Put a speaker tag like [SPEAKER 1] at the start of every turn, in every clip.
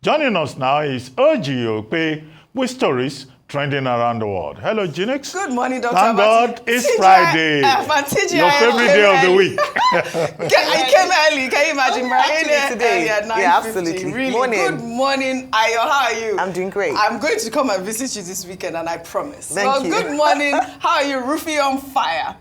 [SPEAKER 1] Joining us now is OjyOkpe with stories trending around the world. Hello, Jinx.
[SPEAKER 2] Good morning, Dr.
[SPEAKER 1] Thank God it's Friday. Your favorite day of the week.
[SPEAKER 2] I came early. Can you imagine?
[SPEAKER 3] Actually, today.
[SPEAKER 2] At 9:50.
[SPEAKER 3] Yeah, absolutely.
[SPEAKER 2] Really.
[SPEAKER 3] Morning.
[SPEAKER 2] Good morning, Ayo. How are you?
[SPEAKER 3] I'm doing great.
[SPEAKER 2] I'm going to come and visit you this weekend, and I promise.
[SPEAKER 3] Thank you.
[SPEAKER 2] Good morning. How are you? Rufai on fire.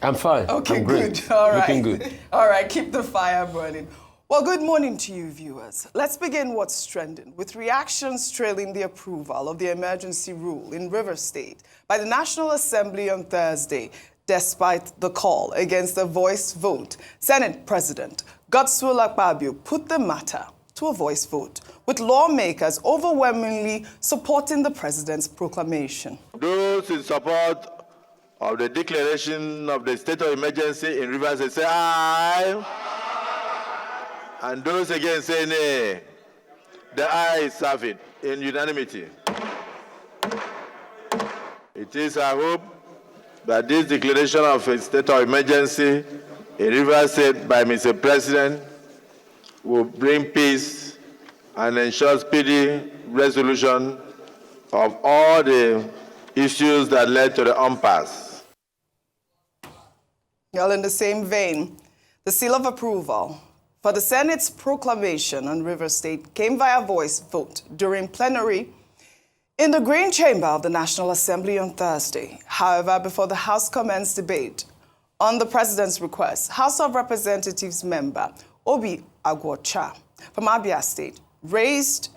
[SPEAKER 4] I'm fine.
[SPEAKER 2] Okay,
[SPEAKER 4] I'm great.
[SPEAKER 2] good. All right.
[SPEAKER 4] Looking good.
[SPEAKER 2] All right, keep the fire burning. Well, good morning to you, viewers. Let's begin what's trending with reactions trailing the approval of the emergency rule in Rivers State by the National Assembly on Thursday, despite the call against a voice vote. Senate President Godwill Akpabio put the matter to a voice vote, with lawmakers overwhelmingly supporting the president's proclamation.
[SPEAKER 5] Those in support of the declaration of the state of emergency in Rivers State say aye. And those again say nay. The ayes have it in unanimity. It is our hope that this declaration of a state of emergency in Rivers State by Mr. President will bring peace and ensure speedy resolution of all the issues that led to the impasse.
[SPEAKER 2] Well, in the same vein, the seal of approval for the Senate's proclamation on Rivers State came via voice vote during plenary in the Green Chamber of the National Assembly on Thursday. However, before the House commenced debate on the President's request, House of Representatives member Obi Aguocha from Abia State raised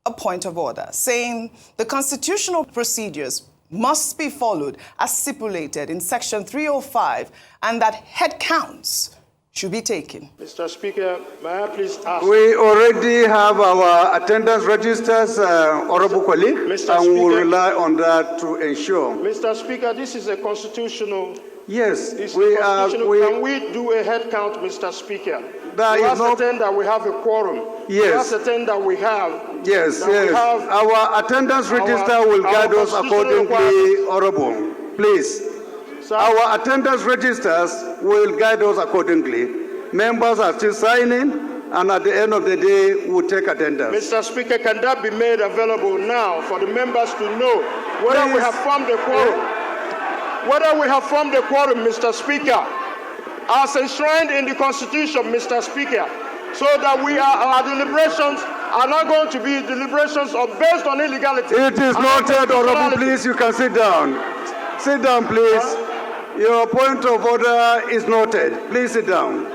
[SPEAKER 2] a point of order, saying the constitutional procedures must be followed as stipulated in Section 305 and that head counts should be taken.
[SPEAKER 6] Mr. Speaker, may I please ask?
[SPEAKER 7] We already have our attendance registers, honorable colleague, and we will rely on that to ensure.
[SPEAKER 6] Mr. Speaker, this is a constitutional.
[SPEAKER 7] Yes,
[SPEAKER 6] Can we do a head count, Mr. Speaker? We ascertain that we have a quorum.
[SPEAKER 7] Yes.
[SPEAKER 6] We ascertain that we have.
[SPEAKER 7] Yes, yes. Our attendance register will guide us accordingly, honorable. Please. Our attendance registers will guide us accordingly. Members are still signing, and at the end of the day, we'll take attendance.
[SPEAKER 6] Mr. Speaker, can that be made available now for the members to know whether we have formed a quorum? Whether we have formed a quorum, Mr. Speaker, as enshrined in the Constitution, Mr. Speaker, so that our deliberations are not going to be deliberations based on illegality.
[SPEAKER 7] It is noted, honorable. Please, you can sit down. Sit down, please. Your point of order is noted. Please sit down.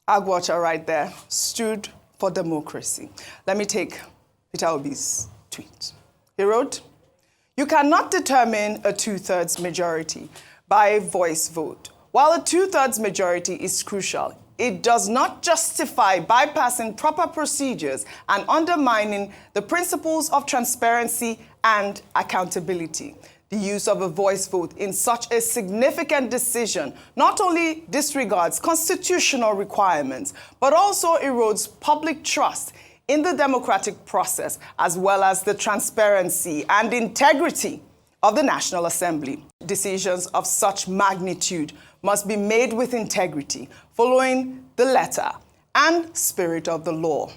[SPEAKER 2] Aguocha right there stood for democracy. Let me take Peter Obi's tweet. He wrote, "You cannot determine a two-thirds majority by a voice vote. While a two-thirds majority is crucial, it does not justify bypassing proper procedures and undermining the principles of transparency and accountability. The use of a voice vote in such a significant decision not only disregards constitutional requirements, but also erodes public trust in the democratic process, as well as the transparency and integrity of the National Assembly. Decisions of such magnitude must be made with integrity, following the letter and spirit of the law.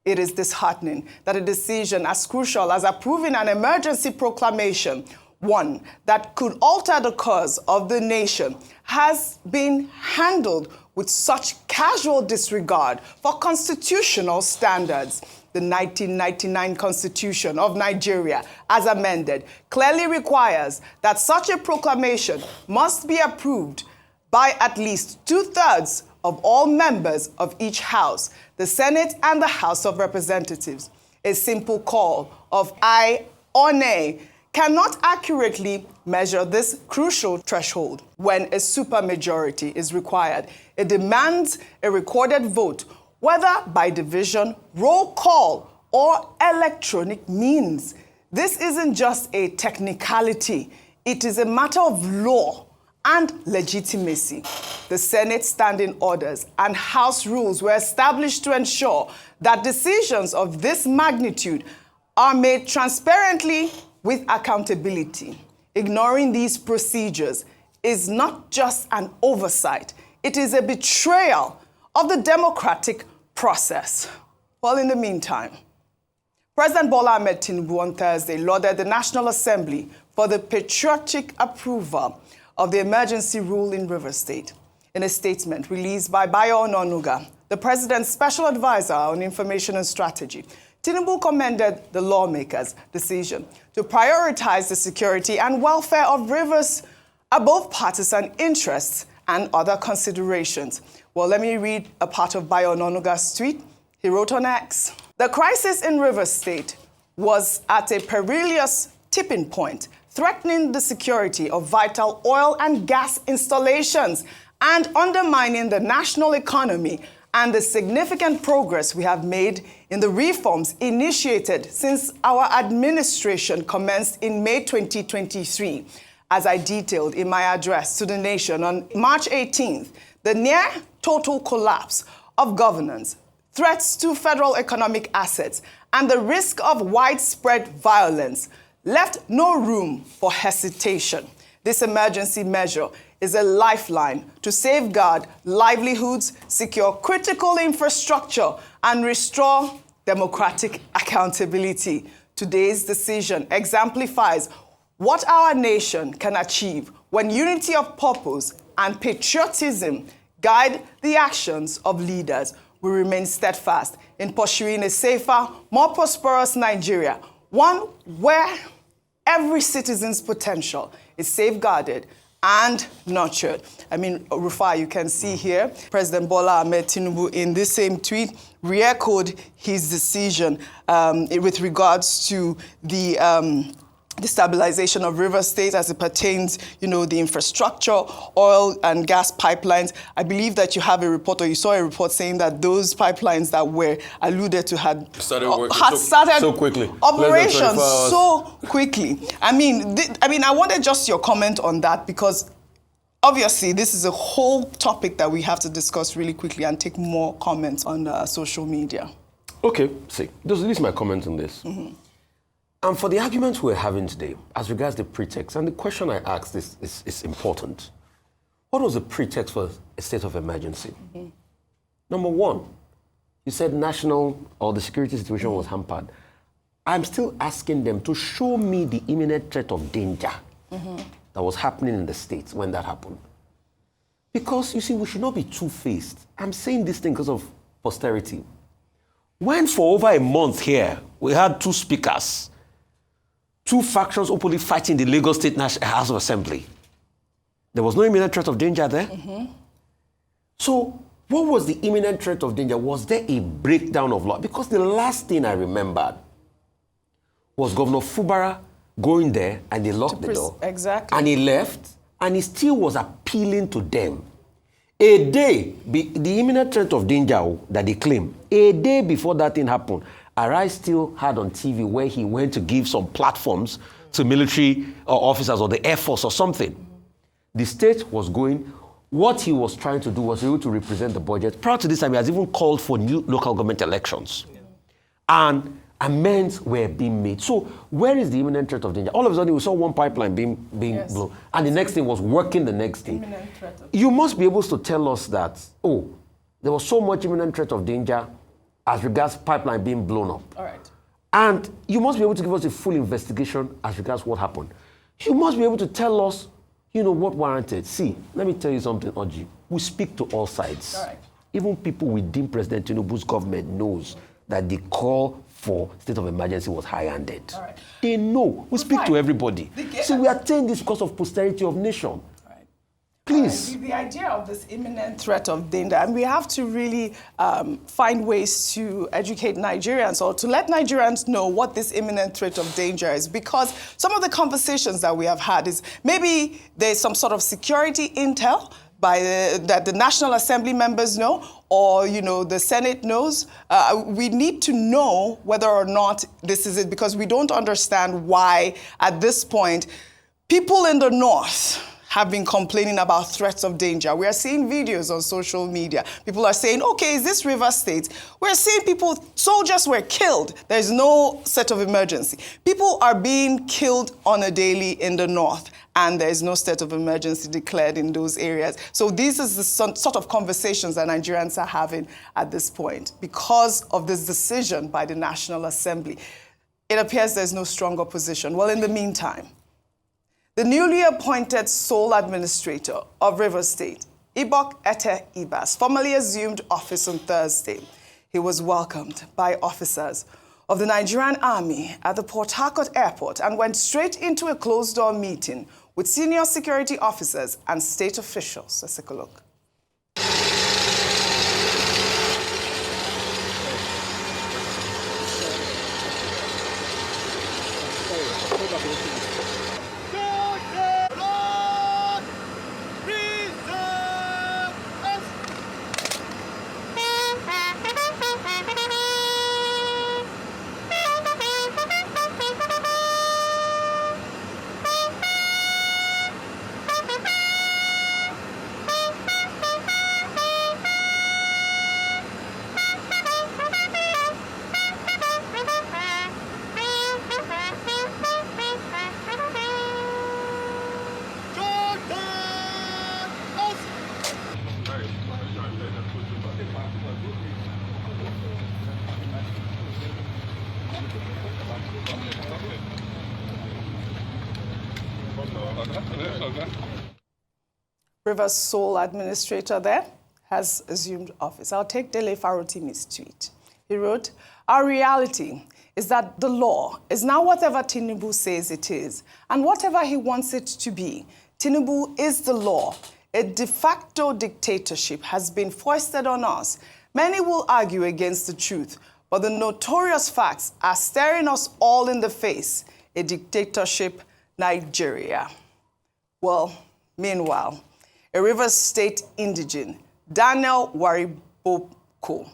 [SPEAKER 2] It is disheartening that a decision as crucial as approving an emergency proclamation, one that could alter the course of the nation, has been handled with such casual disregard for constitutional standards. The 1999 Constitution of Nigeria, as amended, clearly requires that such a proclamation must be approved by at least two-thirds of all members of each house, the Senate and the House of Representatives. A simple call of aye or nay cannot accurately measure this crucial threshold. When a supermajority is required, it demands a recorded vote, whether by division, roll call, or electronic means. This isn't just a technicality. It is a matter of law and legitimacy. The Senate standing orders and House rules were established to ensure that decisions of this magnitude are made transparently with accountability. Ignoring these procedures is not just an oversight, it is a betrayal of the democratic process. Well, in the meantime, President Bola Ahmed Tinubu on Thursday lauded the National Assembly for the patriotic approval of the emergency rule in Rivers State. In a statement released by Bayo Ononuga, the president's special advisor on information and strategy, Tinubu commended the lawmakers' decision to prioritize the security and welfare of Rivers above partisan interests and other considerations. Well, let me read a part of Bayo Ononuga's tweet. He wrote on X, "The crisis in Rivers State was at a perilous tipping point, threatening the security of vital oil and gas installations and undermining the national economy and the significant progress we have made in the reforms initiated since our administration commenced in May 2023. As I detailed in my address to the nation on March 18th, the near total collapse of governance, threats to federal economic assets, and the risk of widespread violence left no room for hesitation. This emergency measure is a lifeline to safeguard livelihoods, secure critical infrastructure, and restore democratic accountability. Today's decision exemplifies what our nation can achieve when unity of purpose and patriotism guide the actions of leaders. We remain steadfast in pursuing a safer, more prosperous Nigeria, one where every citizen's potential is safeguarded and nurtured. I mean, El-Rufai, you can see here, President Bola Ahmed Tinubu in this same tweet re-echoed his decision with regards to the stabilization of Rivers State as it pertains, the infrastructure, oil and gas pipelines. I believe that you have a report, or you saw a report saying that those pipelines that were alluded to had started
[SPEAKER 3] so quickly.
[SPEAKER 2] Operations so quickly. I mean, I wanted just your comment on that, because obviously this is a whole topic that we have to discuss really quickly and take more comments on social media.
[SPEAKER 3] Okay, see, this is my comment on this. Mm-hmm. And for the arguments we're having today, as regards the pretext, and the question I asked is important. What was the pretext for a state of emergency? Mm-hmm. Number one, you said national or the security situation was hampered. I'm still asking them to show me the imminent threat of danger that was happening in the States when that happened. Because, you see, we should not be two-faced. I'm saying this thing because of posterity. When for over a month here, we had two speakers, two factions openly fighting the Lagos State House of Assembly. There was no imminent threat of danger there. Mm-hmm. So what was the imminent threat of danger? Was there a breakdown of law? Because the last thing I remembered was Governor Fubara going there and they locked the door.
[SPEAKER 2] Exactly.
[SPEAKER 3] And he left and he still was appealing to them. A day, the imminent threat of danger that they claim, a day before that thing happened, Arise still had on TV where he went to give some platforms to military officers or the Air Force or something. The state was going, what he was trying to do was able to represent the budget. Prior to this time, he has even called for new local government elections. Yeah. And amends were being made. So where is the imminent threat of danger? All of a sudden, we saw one pipeline being blown. And the next thing was working the next day. You must be able to tell us that, there was so much imminent threat of danger as regards pipeline being blown up.
[SPEAKER 2] All right.
[SPEAKER 3] And you must be able to give us a full investigation as regards what happened. You must be able to tell us, what warranted. See, let me tell you something, Oji. We speak to all sides.
[SPEAKER 2] All right.
[SPEAKER 3] Even people within President Tinubu's government knows that the call for state of emergency was high-handed. All right. They know. We speak to everybody. So we are saying this because of posterity of nation. Please.
[SPEAKER 2] The idea of this imminent threat of danger, and we have to really find ways to educate Nigerians or to let Nigerians know what this imminent threat of danger is, because some of the conversations that we have had is maybe there's some sort of security intel that the National Assembly members know, or the Senate knows. We need to know whether or not this is it, because we don't understand why at this point people in the north have been complaining about threats of danger. We are seeing videos on social media. People are saying, okay, is this Rivers State? We're seeing soldiers were killed. There's no state of emergency. People are being killed on a daily in the north, and there's no state of emergency declared in those areas. So these is the sort of conversations that Nigerians are having at this point because of this decision by the National Assembly. it appears there's no strong opposition. Well, in the meantime, the newly appointed sole administrator of Rivers State, Ibok Ete Ibas, formally assumed office on Thursday. He was welcomed by officers of the Nigerian Army at the Port Harcourt Airport and went straight into a closed-door meeting with senior security officers and state officials. Let's take a look. Rivers sole administrator there has assumed office. I'll take Dele Farotimi's tweet. He wrote, "Our reality is that the law is now whatever Tinubu says it is, and whatever he wants it to be. Tinubu is the law. A de facto dictatorship has been foisted on us. Many will argue against the truth, but the notorious facts are staring us all in the face. A dictatorship Nigeria." Well, meanwhile, a Rivers State indigene, Daniel Wariboko,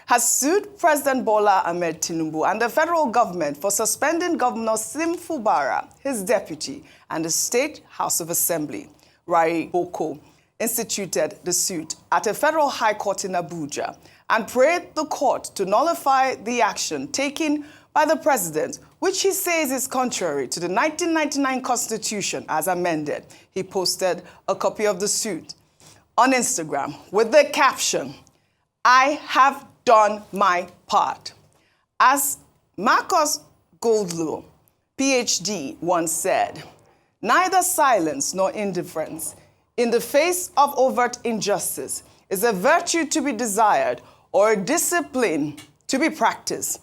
[SPEAKER 2] has sued President Bola Ahmed Tinubu and the federal government for suspending Governor Sim Fubara, his deputy, and the State House of Assembly. Wariboko instituted the suit at a federal high court in Abuja and prayed the court to nullify the action taken by the president, which he says is contrary to the 1999 Constitution as amended. He posted a copy of the suit on Instagram with the caption, "I have done my part." As Marcus Godwill, PhD, once said, "Neither silence nor indifference in the face of overt injustice is a virtue to be desired or a discipline to be practiced.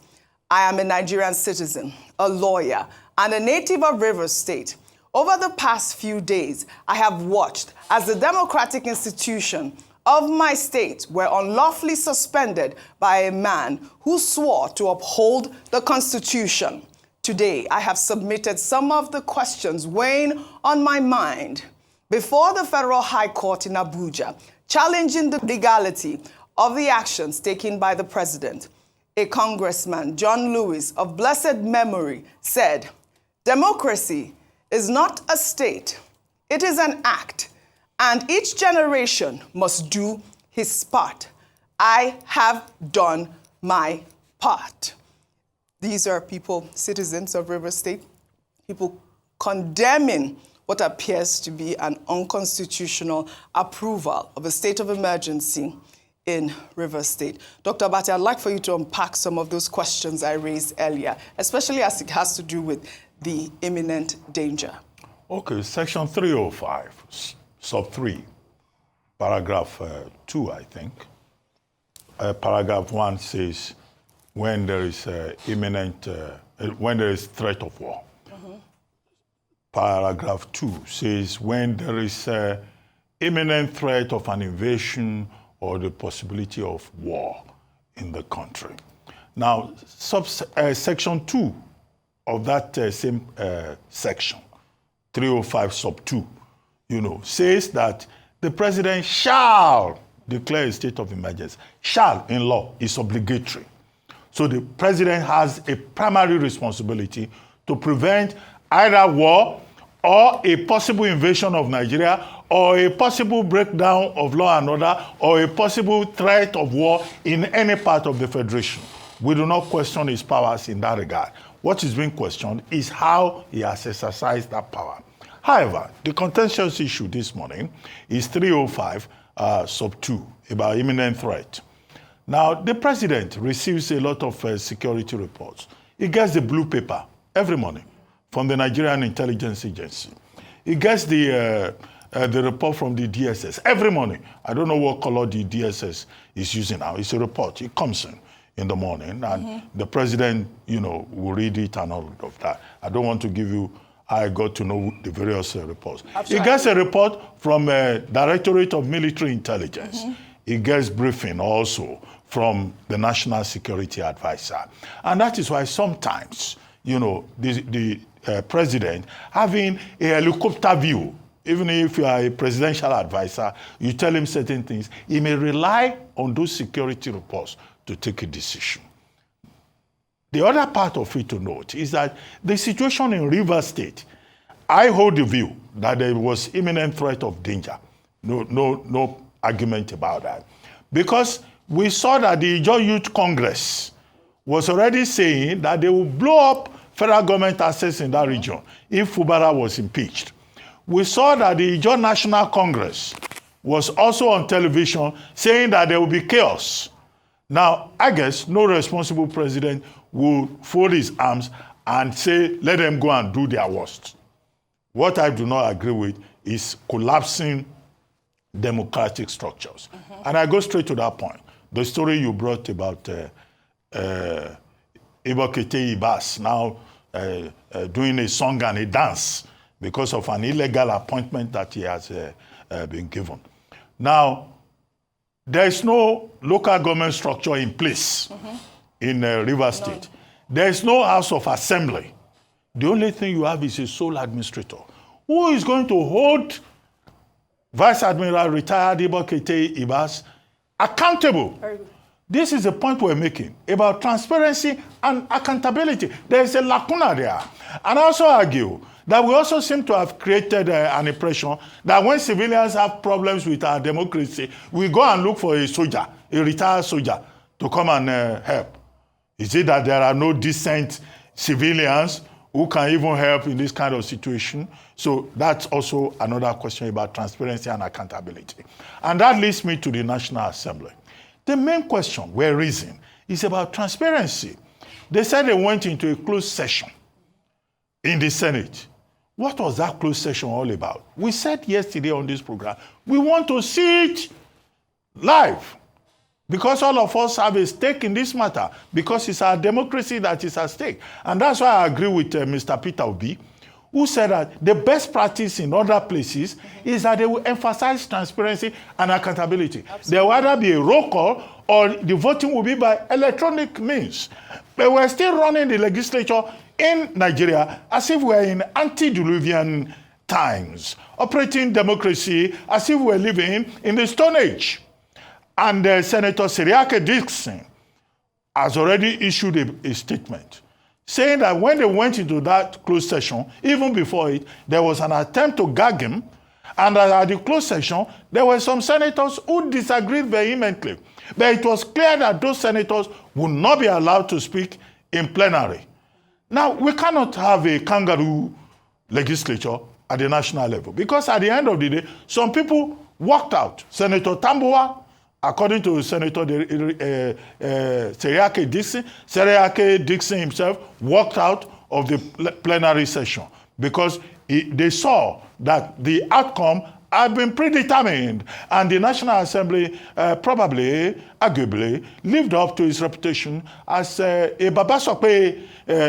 [SPEAKER 2] I am a Nigerian citizen, a lawyer, and a native of Rivers State. Over the past few days, I have watched as the democratic institution of my state were unlawfully suspended by a man who swore to uphold the Constitution. Today, I have submitted some of the questions weighing on my mind before the Federal High Court in Abuja, challenging the legality of the actions taken by the president." A congressman, John Lewis, of blessed memory, said, "Democracy is not a state, it is an act, and each generation must do his part. I have done my part." These are people, citizens of Rivers State, people condemning what appears to be an unconstitutional approval of a state of emergency in Rivers State. Dr. Abati, I'd like for you to unpack some of those questions I raised earlier, especially as it has to do with the imminent danger.
[SPEAKER 1] Okay, Section 305, sub 3, paragraph 2, I think. Paragraph 1 says, when there is when there is threat of war. Paragraph 2 says, when there is imminent threat of an invasion or the possibility of war in the country. Now, Section 2 of that same section, 305 sub 2, says that the president shall declare a state of emergency. Shall, in law, is obligatory. So the president has a primary responsibility to prevent either war or a possible invasion of Nigeria, or a possible breakdown of law and order, or a possible threat of war in any part of the Federation. We do not question his powers in that regard. What is being questioned is how he has exercised that power. However, the contentious issue this morning is 305 sub 2 about imminent threat. Now, the president receives a lot of security reports. He gets the blue paper every morning from the Nigerian Intelligence Agency. He gets the report from the DSS every morning. I don't know what color the DSS is using now. It's a report. It comes in the morning, and the president, will read it and all of that. I don't want to give you. I got to know the various reports. He gets a report from Directorate of Military Intelligence. He gets briefing also from the National Security Advisor. And that is why sometimes, the president having a helicopter view, even if you are a presidential advisor, you tell him certain things, he may rely on those security reports to take a decision. The other part of it to note is that the situation in Rivers State, I hold the view that there was imminent threat of danger. No argument about that. Because we saw that the Ijaw Youth Congress was already saying that they will blow up federal government assets in that region if Fubara was impeached. We saw that the Ijaw National Congress was also on television saying that there will be chaos. Now, I guess no responsible president will fold his arms and say, let them go and do their worst. What I do not agree with is collapsing democratic structures. And I go straight to that point. The story you brought about Ibokete Ibas now doing a song and a dance because of an illegal appointment that he has been given. Now, there is no local government structure in place in Rivers State. There is no House of Assembly. The only thing you have is a sole administrator. Who is going to hold Vice Admiral retired Ibokete Ibas accountable? This is the point we're making about transparency and accountability. There is a lacuna there. And I also argue that we also seem to have created an impression that when civilians have problems with our democracy, we go and look for a soldier, a retired soldier, to come and help. Is it that there are no decent civilians who can even help in this kind of situation? So that's also another question about transparency and accountability. And that leads me to the National Assembly. The main question we're raising is about transparency. They said they went into a closed session in the Senate. What was that closed session all about? We said yesterday on this program, we want to see it live because all of us have a stake in this matter because it's our democracy that is at stake. And that's why I agree with Mr. Peter Obi, who said that the best practice in other places is that they will emphasize transparency and accountability. Absolutely. There will either be a roll call or the voting will be by electronic means. But we're still running the legislature in Nigeria as if we're in antediluvian times, operating democracy as if we're living in the Stone Age. And Senator Seriake Dixon has already issued a statement saying that when they went into that closed session, even before it, there was an attempt to gag him, and at the closed session, there were some senators who disagreed vehemently. But it was clear that those senators would not be allowed to speak in plenary. Now, we cannot have a kangaroo legislature at the national level, because at the end of the day, some people walked out. Senator Tambuwa, according to Senator Seriake Dixon himself walked out of the plenary session because they saw that the outcome had been predetermined, and the National Assembly arguably lived up to its reputation as a Babasokpe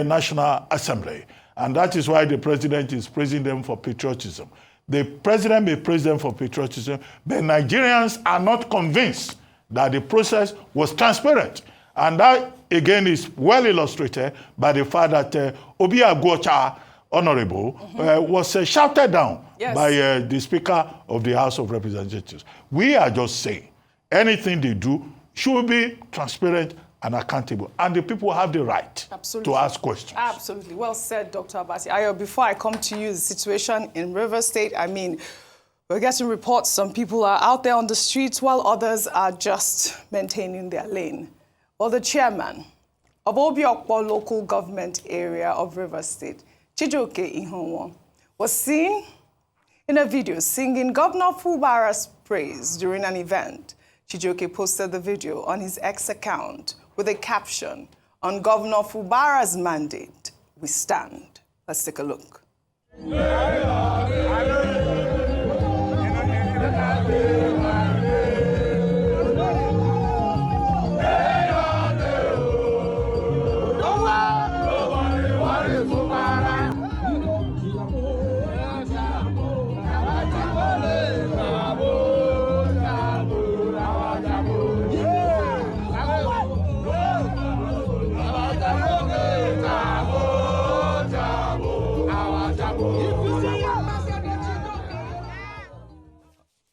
[SPEAKER 1] National Assembly. And that is why the president is praising them for patriotism. The president may praise them for patriotism, but Nigerians are not convinced that the process was transparent. And that, again, is well illustrated by the fact that Obi Aguocha, Honorable, was shouted down by the Speaker of the House of Representatives. We are just saying anything they do should be transparent and accountable. And the people have the right to ask questions.
[SPEAKER 2] Absolutely. Well said, Dr. Abasi. Ayo, before I come to you, the situation in Rivers State, I mean, we're getting reports some people are out there on the streets while others are just maintaining their lane. Well, the chairman of OjyOkpe local government area of Rivers State, OjyOkpe Ihonwo, was seen in a video singing Governor Fubara's praise during an event. OjyOkpe posted the video on his X account with a caption, On Governor Fubara's mandate, we stand. Let's take a look.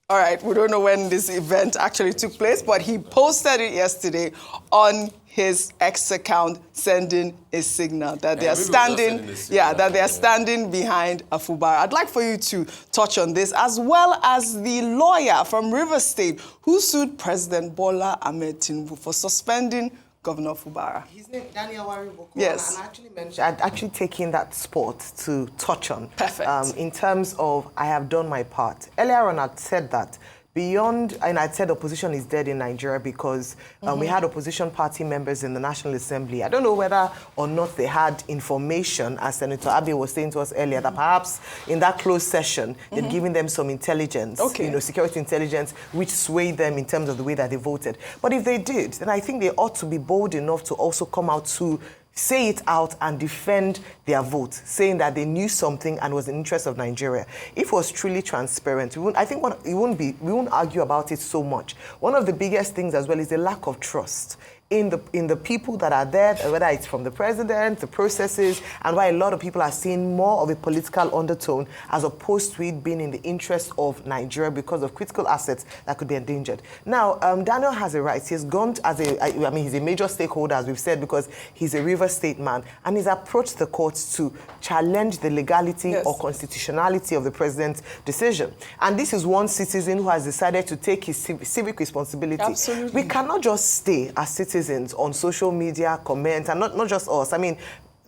[SPEAKER 2] All right, we don't know when this event actually took place, but he posted it yesterday on his X account, sending a signal that they are standing, that they are standing behind a Fubara. I'd like for you to touch on this, as well as the lawyer from Rivers State who sued President Bola Ahmed Tinubu for suspending Governor Fubara.
[SPEAKER 4] His name Daniel Wariboko.
[SPEAKER 2] Yes.
[SPEAKER 4] I'd actually taken that spot to touch on.
[SPEAKER 2] Perfect.
[SPEAKER 4] In terms of, I have done my part. Earlier on, I'd said that beyond, and I said opposition is dead in Nigeria because we had opposition party members in the National Assembly. I don't know whether or not they had information, as Senator Abia was saying to us earlier, that perhaps in that closed session, they'd given them some intelligence, security intelligence, which swayed them in terms of the way that they voted. But if they did, then I think they ought to be bold enough to also come out to say it out and defend their vote, saying that they knew something and was in the interest of Nigeria. If it was truly transparent, we won't argue about it so much. One of the biggest things as well is the lack of trust in the people that are there, whether it's from the president, the processes, and why a lot of people are seeing more of a political undertone as opposed to it being in the interest of Nigeria because of critical assets that could be endangered. Now, Daniel has a right. He's gone he's a major stakeholder, as we've said, because he's a Rivers State man, and he's approached the courts to challenge the legality or constitutionality of the president's decision. And this is one citizen who has decided to take his civic responsibility.
[SPEAKER 2] Absolutely.
[SPEAKER 4] We cannot just stay as citizens on social media, comment, and not just us. I mean,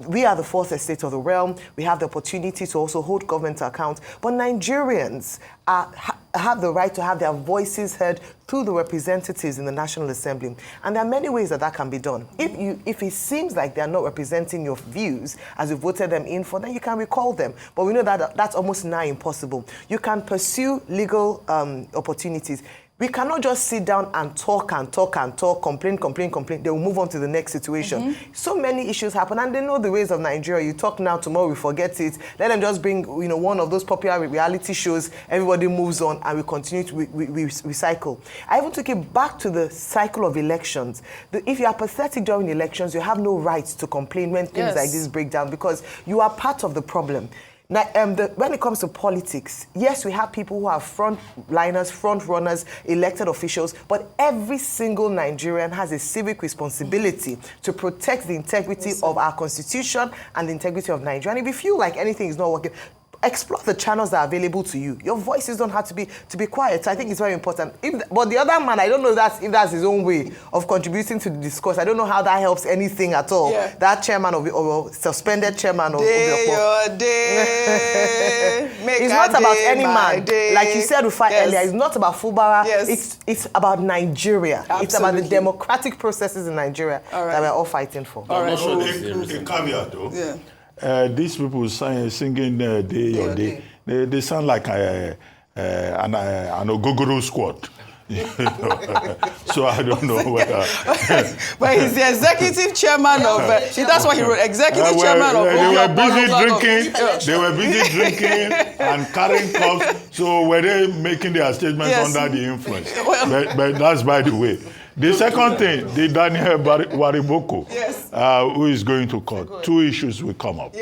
[SPEAKER 4] we are the fourth estate of the realm. We have the opportunity to also hold government to account. But Nigerians have the right to have their voices heard through the representatives in the National Assembly. And there are many ways that can be done. If it seems like they're not representing your views as you voted them in for, then you can recall them. But we know that that's almost now impossible. You can pursue legal opportunities. We cannot just sit down and talk, complain. They will move on to the next situation. So many issues happen, and they know the ways of Nigeria. You talk now, tomorrow we forget it. Let them just bring, one of those popular reality shows. Everybody moves on, and we continue to recycle. I even took it back to the cycle of elections. If you are pathetic during elections, you have no right to complain when things like this break down because you are part of the problem. Now, when it comes to politics, yes, we have people who are frontliners, front runners, elected officials, but every single Nigerian has a civic responsibility to protect the integrity of our constitution and the integrity of Nigeria. And if you feel like anything is not working, explore the channels that are available to you. Your voices don't have to be quiet. So I think it's very important. But the other man, I don't know if that's his own way of contributing to the discourse. I don't know how that helps anything at all. Yeah. That chairman or suspended chairman of
[SPEAKER 2] Obi
[SPEAKER 4] It's not about any man. Like you said earlier, it's not about Fubara. Yes. It's about Nigeria.
[SPEAKER 2] Absolutely.
[SPEAKER 4] It's about the democratic processes in Nigeria that we're all fighting for.
[SPEAKER 1] All right. A caveat though. Yeah. These people singing day or day, they sound like an Ogogoro squad. So I don't know whether...
[SPEAKER 2] But he's the executive chairman of... that's what he wrote, executive chairman of...
[SPEAKER 1] They were busy drinking and carrying cups, so were they making their statements under the influence? But that's by the way. The second thing, the Daniel Wariboko, who is going to court, two issues will come up.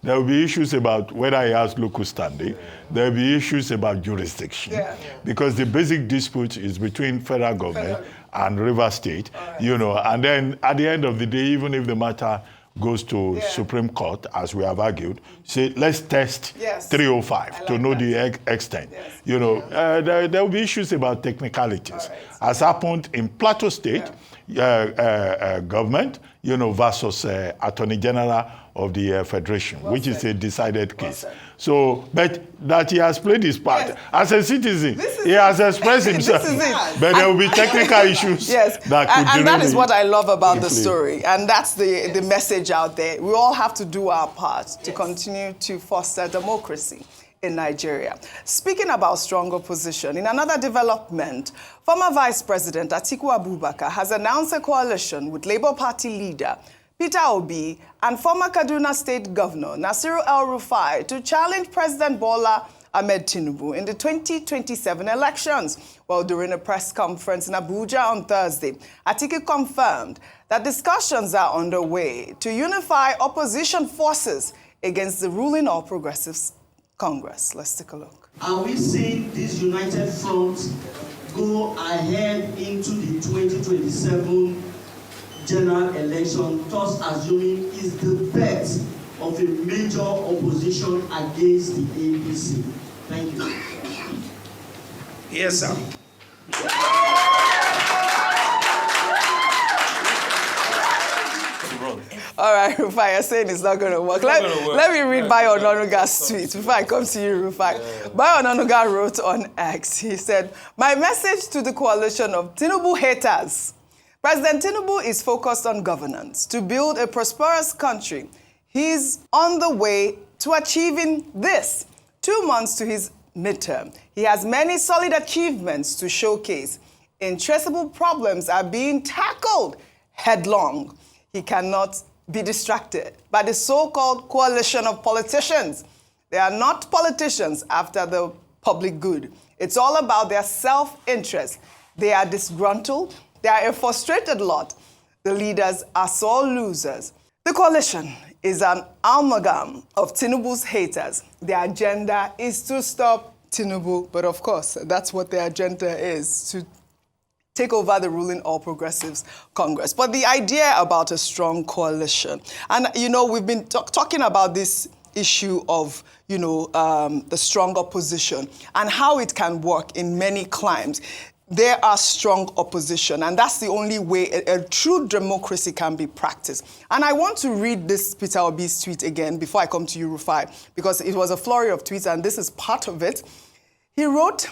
[SPEAKER 1] There will be issues about whether he has local standing. There will be issues about jurisdiction. Because the basic dispute is between federal government and Rivers State, and then at the end of the day, even if the matter goes to Supreme Court, as we have argued, say, let's test 305 to know the extent. There will be issues about technicalities, as happened in Plateau State government, versus Attorney General of the Federation, which is a decided case. So, but that he has played his part.
[SPEAKER 2] Yes.
[SPEAKER 1] As a citizen, he
[SPEAKER 2] it.
[SPEAKER 1] has expressed himself.
[SPEAKER 2] This is it.
[SPEAKER 1] But there will be technical issues
[SPEAKER 2] Yes,
[SPEAKER 1] that could
[SPEAKER 2] and that is what I love about the
[SPEAKER 1] deflate.
[SPEAKER 2] story. And that's the message out there. We all have to do our part to continue to foster democracy in Nigeria. Speaking about strong opposition, in another development, former Vice President Atiku Abubakar has announced a coalition with Labour Party leader Peter Obi and former Kaduna State Governor Nasiru El-Rufai to challenge President Bola Ahmed Tinubu in the 2027 elections. Well, during a press conference in Abuja on Thursday, Atiku confirmed that discussions are underway to unify opposition forces against the ruling All Progressives Congress. Let's take a look.
[SPEAKER 8] Are we seeing this united front go ahead into the 2027 general election, thus assuming is the bet of a major opposition against the APC? Thank you.
[SPEAKER 9] Yes, sir.
[SPEAKER 2] All right, Rufai, you're saying it's not going to work. Let me read Bayo Onanuga's tweet before I come to you, Rufai. Bayo Onanuga wrote on X, he said, "My message to the coalition of Tinubu haters. President Tinubu is focused on governance to build a prosperous country. He's on the way to achieving this. 2 months to his midterm. He has many solid achievements to showcase. Intraceable problems are being tackled headlong. He cannot be distracted by the so-called coalition of politicians. They are not politicians after the public good. It's all about their self-interest. They are disgruntled. They are a frustrated lot. The leaders are sore losers. The coalition is an amalgam of Tinubu's haters. Their agenda is to stop Tinubu, but of course, that's what their agenda is, to take over the ruling All Progressives Congress. But the idea about a strong coalition, and we've been talking about this issue of the strong opposition and how it can work in many climes. There are strong opposition, and that's the only way a true democracy can be practiced. And I want to read this Peter Obi's tweet again before I come to you, Rufai, because it was a flurry of tweets, and this is part of it. He wrote,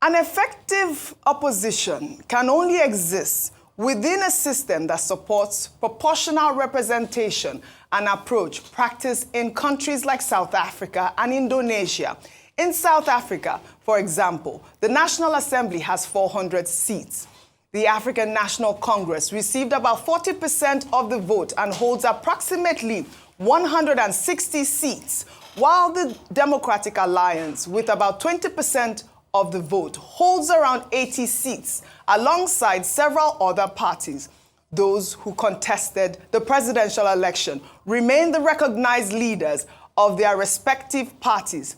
[SPEAKER 2] "An effective opposition can only exist within a system that supports proportional representation, an approach practiced in countries like South Africa and Indonesia. In South Africa, for example, the National Assembly has 400 seats. The African National Congress received about 40% of the vote and holds approximately 160 seats, while the Democratic Alliance, with about 20% of the vote, holds around 80 seats, alongside several other parties. Those who contested the presidential election remain the recognized leaders of their respective parties.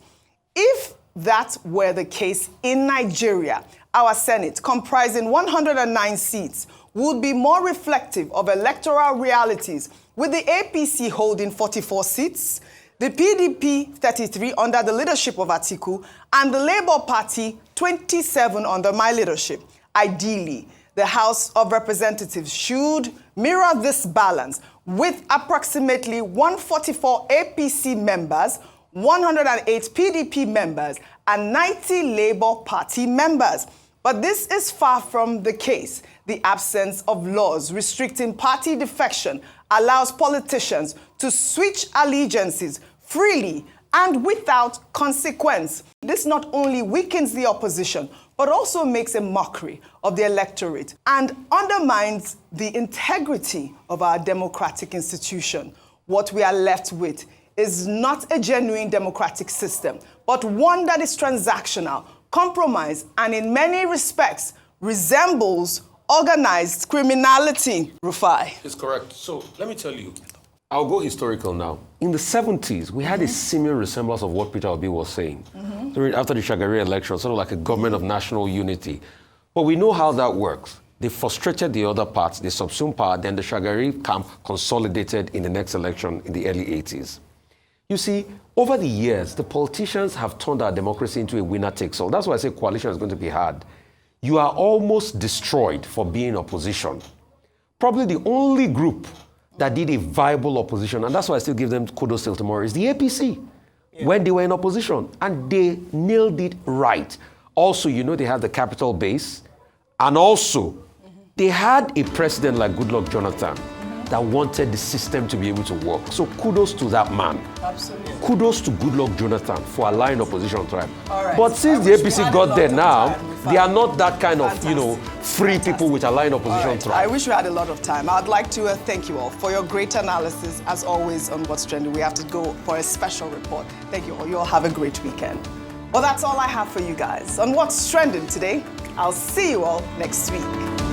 [SPEAKER 2] If that were the case in Nigeria, our Senate, comprising 109 seats, would be more reflective of electoral realities, with the APC holding 44 seats, the PDP 33 under the leadership of Atiku, and the Labour Party 27 under my leadership. Ideally, the House of Representatives should mirror this balance, with approximately 144 APC members, 108 PDP members, and 90 Labour Party members. But this is far from the case. The absence of laws restricting party defection allows politicians to switch allegiances freely and without consequence. This not only weakens the opposition, but also makes a mockery of the electorate and undermines the integrity of our democratic institution. What we are left with is not a genuine democratic system, but one that is transactional, compromised, and in many respects resembles organized criminality. Rufai.
[SPEAKER 3] It's correct. So let me tell you, I'll go historical now. In the 70s, we had a similar resemblance of what Peter Obi was saying. After the Shagari election, sort of like a government of national unity. But we know how that works. They frustrated the other parts, they subsumed power, then the Shagari camp consolidated in the next election in the early 80s. You see, over the years, the politicians have turned our democracy into a winner-takes-all. That's why I say coalition is going to be hard. You are almost destroyed for being opposition. Probably the only group that did a viable opposition, and that's why I still give them kudos till tomorrow, is the APC. when they were in opposition, and they nailed it right. Also, you know, they have the capital base, and also they had a president like Goodluck Jonathan that wanted the system to be able to work. So kudos to that man.
[SPEAKER 2] Absolutely.
[SPEAKER 3] Kudos to Goodluck Jonathan for allowing opposition thrive.
[SPEAKER 2] All right.
[SPEAKER 3] But since the APC got there now, they are not that kind of,
[SPEAKER 2] Fantastic.
[SPEAKER 3] you know, free people which allowing opposition
[SPEAKER 2] Right.
[SPEAKER 3] thrive.
[SPEAKER 2] I wish we had a lot of time. I'd like to thank you all for your great analysis, as always, on what's trending. We have to go for a special report. Thank you all. You all have a great weekend. Well, that's all I have for you guys on what's trending today. I'll see you all next week.